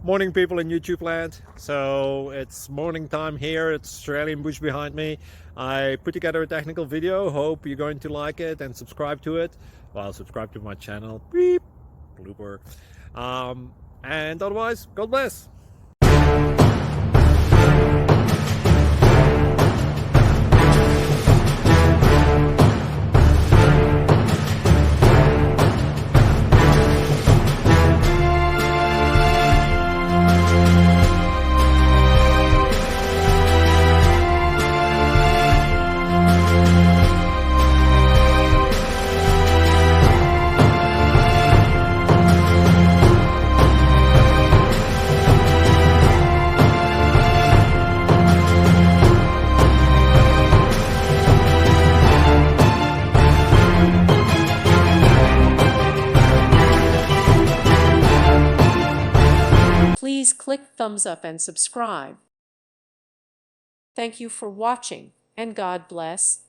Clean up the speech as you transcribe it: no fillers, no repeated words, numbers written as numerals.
Morning, people in YouTube land. So it's morning time here. It's Australian bush behind me. I put together a technical video. Hope you're going to like it and subscribe to it. Well, subscribe to my channel. Beep. Blooper. And otherwise, God bless. Please click thumbs up and subscribe. Thank you for watching, and God bless.